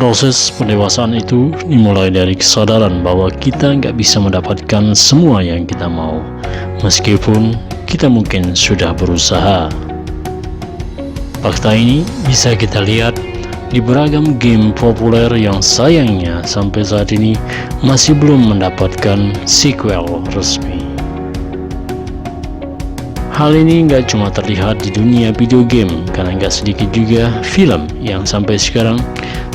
Proses pendewasaan itu dimulai dari kesadaran bahwa kita nggak bisa mendapatkan semua yang kita mau, meskipun kita mungkin sudah berusaha. Fakta ini bisa kita lihat di beragam game populer yang sayangnya sampai saat ini masih belum mendapatkan sequel resmi. Hal ini nggak cuma terlihat di dunia video game, karena nggak sedikit juga film yang sampai sekarang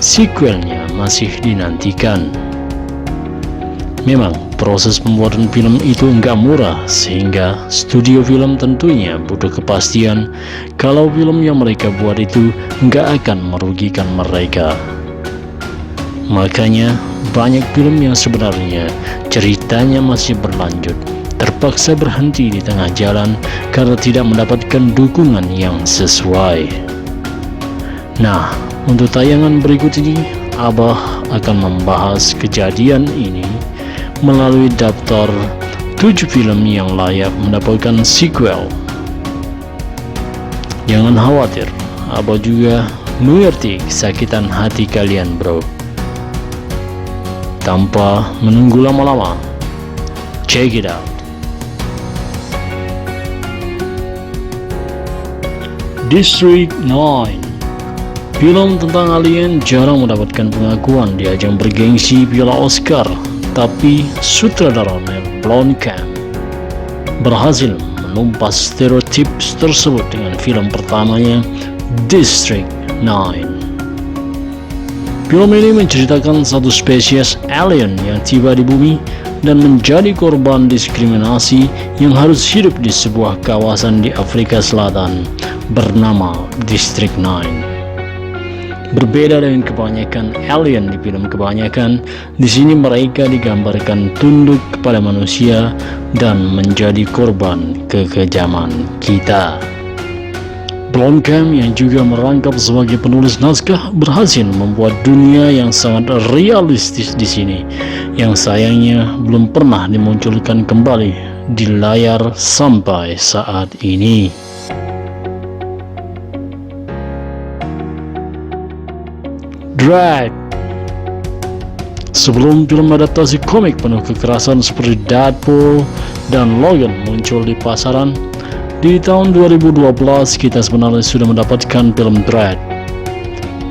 sequelnya masih dinantikan. Memang proses pembuatan film itu nggak murah, sehingga studio film tentunya butuh kepastian kalau film yang mereka buat itu nggak akan merugikan mereka. Makanya banyak film yang sebenarnya ceritanya masih berlanjut terpaksa berhenti di tengah jalan karena tidak mendapatkan dukungan yang sesuai. Nah, untuk tayangan berikut ini, Abah akan membahas kejadian ini melalui daftar 7 film yang layak mendapatkan sequel. Jangan khawatir, Abah juga mengerti kesakitan hati kalian, bro. Tanpa menunggu lama-lama, check it out. District 9, film tentang alien jarang mendapatkan pengakuan di ajang bergengsi Piala Oscar, tapi sutradara Neil Blomkamp berhasil menumpas stereotip tersebut dengan film pertamanya, District 9. Film ini menceritakan satu spesies alien yang tiba di bumi dan menjadi korban diskriminasi yang harus hidup di sebuah kawasan di Afrika Selatan bernama District 9. Berbeda dengan kebanyakan alien di film kebanyakan, di sini mereka digambarkan tunduk kepada manusia dan menjadi korban kekejaman kita. Blomkamp yang juga merangkap sebagai penulis naskah berhasil membuat dunia yang sangat realistis di sini, yang sayangnya belum pernah dimunculkan kembali di layar sampai saat ini. Dredd. Sebelum film adaptasi komik penuh kekerasan seperti Deadpool dan Logan muncul di pasaran, di tahun 2012 kita sebenarnya sudah mendapatkan film Dredd.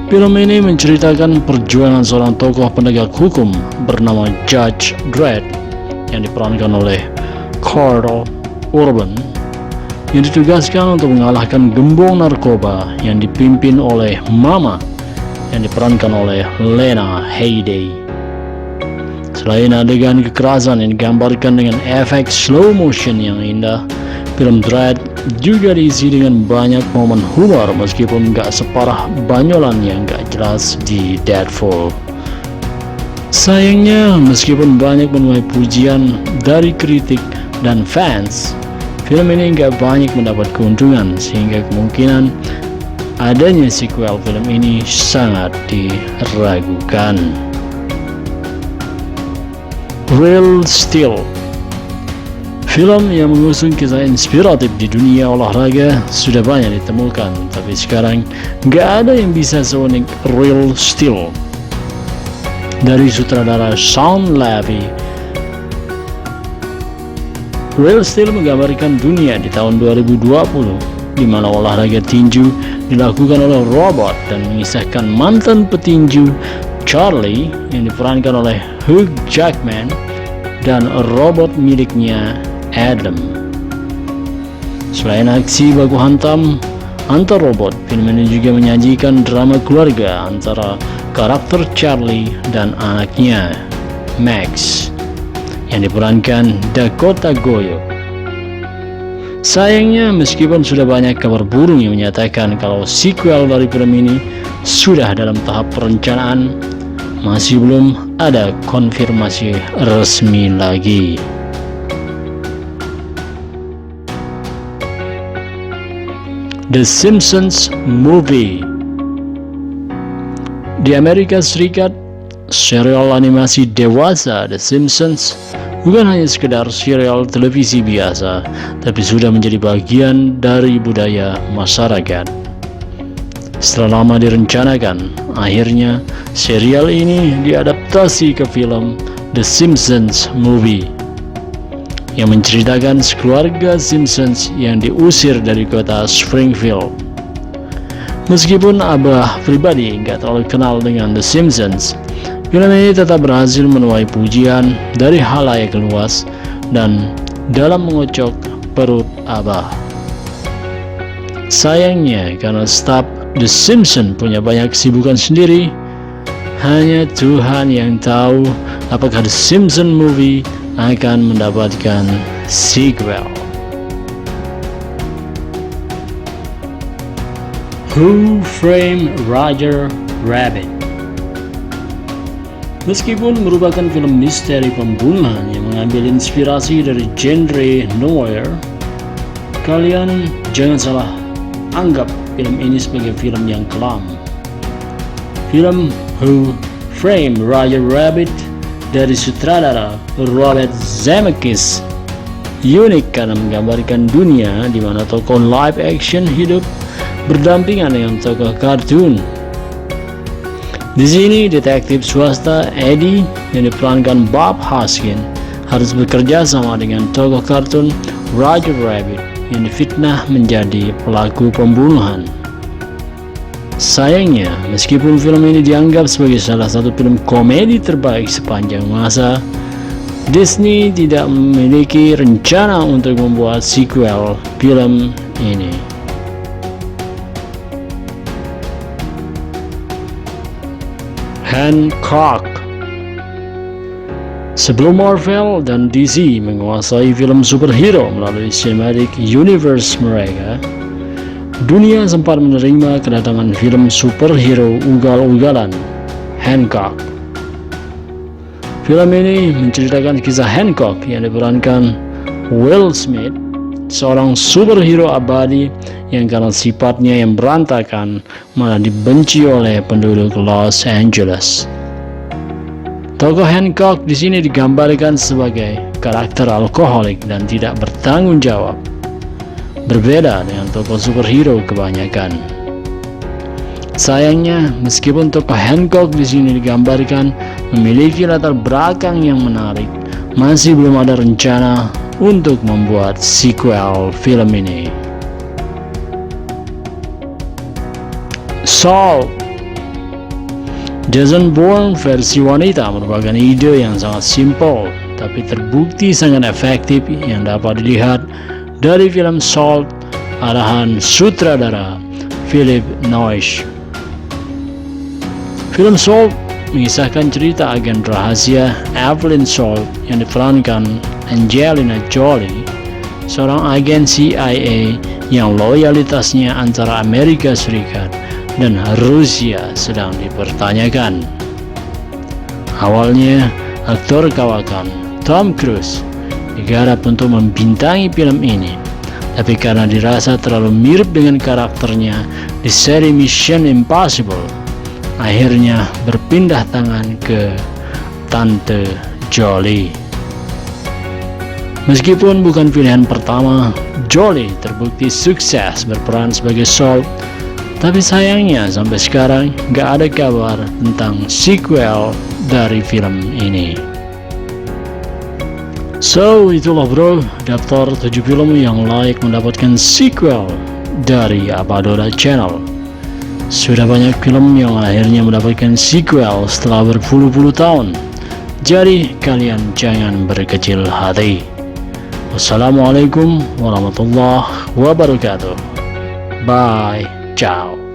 Film ini menceritakan perjuangan seorang tokoh penegak hukum bernama Judge Dredd yang diperankan oleh Karl Urban, yang ditugaskan untuk mengalahkan gembong narkoba yang dipimpin oleh Mama yang diperankan oleh Lena Headey. Selain adegan kekerasan yang digambarkan dengan efek slow motion yang indah, film Dredd juga diisi dengan banyak momen humor meskipun gak separah banyolan yang gak jelas di Deadpool. Sayangnya, meskipun banyak menuai pujian dari kritik dan fans, film ini gak banyak mendapat keuntungan, sehingga kemungkinan adanya sequel film ini sangat diragukan. Real Steel, film yang mengusung kisah inspiratif di dunia olahraga sudah banyak ditemukan, tapi sekarang gak ada yang bisa seunik Real Steel. Dari sutradara Shawn Levy, Real Steel menggambarkan dunia di tahun 2020 di mana olahraga tinju dilakukan oleh robot dan mengisahkan mantan petinju Charlie yang diperankan oleh Hugh Jackman dan robot miliknya Adam. Selain aksi baku hantam antar robot, film ini juga menyajikan drama keluarga antara karakter Charlie dan anaknya Max yang diperankan Dakota Goyo. Sayangnya, meskipun sudah banyak kabar burung yang menyatakan kalau sequel dari film ini sudah dalam tahap perencanaan, masih belum ada konfirmasi resmi lagi. The Simpsons Movie. Di Amerika Serikat, serial animasi dewasa The Simpsons bukan hanya sekedar serial televisi biasa, tapi sudah menjadi bagian dari budaya masyarakat. Setelah lama direncanakan, akhirnya serial ini diadaptasi ke film The Simpsons Movie yang menceritakan sekeluarga Simpsons yang diusir dari kota Springfield. Meskipun Abah pribadi nggak terlalu kenal dengan The Simpsons, film ini tetap berhasil menuai pujian dari halayak luas dan dalam mengocok perut Abah. Sayangnya karena staf The Simpsons punya banyak kesibukan sendiri, hanya Tuhan yang tahu apakah The Simpsons Movie akan mendapatkan sequel. Who Framed Roger Rabbit? Meskipun merupakan film misteri pembunuhan yang mengambil inspirasi dari genre noir, kalian jangan salah anggap film ini sebagai film yang kelam. Film Who Framed Roger Rabbit dari sutradara Robert Zemeckis unik karena menggambarkan dunia di mana tokoh live action hidup berdampingan dengan tokoh kartun. Di sini detektif swasta Eddie yang diperankan Bob Hoskins harus bekerja sama dengan tokoh kartun Roger Rabbit yang difitnah menjadi pelaku pembunuhan. Sayangnya, meskipun film ini dianggap sebagai salah satu film komedi terbaik sepanjang masa, Disney tidak memiliki rencana untuk membuat sequel film ini. Hancock. Sebelum Marvel dan DC menguasai film superhero melalui cinematic universe mereka, dunia sempat menerima kedatangan film superhero ugal-ugalan, Hancock. Film ini menceritakan kisah Hancock yang diperankan Will Smith, seorang superhero abadi yang karena sifatnya yang berantakan malah dibenci oleh penduduk Los Angeles. Tokoh Hancock di sini digambarkan sebagai karakter alkoholik dan tidak bertanggung jawab, berbeda dengan tokoh superhero kebanyakan. Sayangnya, meskipun tokoh Hancock di sini digambarkan memiliki latar belakang yang menarik, masih belum ada rencana untuk membuat sequel film ini. Salt. Jason Bourne versi wanita merupakan ide yang sangat simpel, tapi terbukti sangat efektif yang dapat dilihat dari film Salt arahan sutradara Philip Noyce. Film Salt mengisahkan cerita agen rahasia Evelyn Salt yang diperankan Angelina Jolie, seorang agen CIA yang loyalitasnya antara Amerika Serikat dan Rusia sedang dipertanyakan. Awalnya, aktor kawakan Tom Cruise digarap untuk membintangi film ini, tapi karena dirasa terlalu mirip dengan karakternya di seri Mission Impossible, akhirnya berpindah tangan ke Tante Jolie. Meskipun bukan pilihan pertama, Jolie terbukti sukses berperan sebagai Salt, tapi sayangnya sampai sekarang gak ada kabar tentang sequel dari film ini. So, itulah bro, daftar 7 film yang layak mendapatkan sequel dari Abadola Channel. Sudah banyak film yang akhirnya mendapatkan sequel setelah berpuluh-puluh tahun, jadi kalian jangan berkecil hati. Wassalamualaikum warahmatullahi wabarakatuh. Bye. Ciao.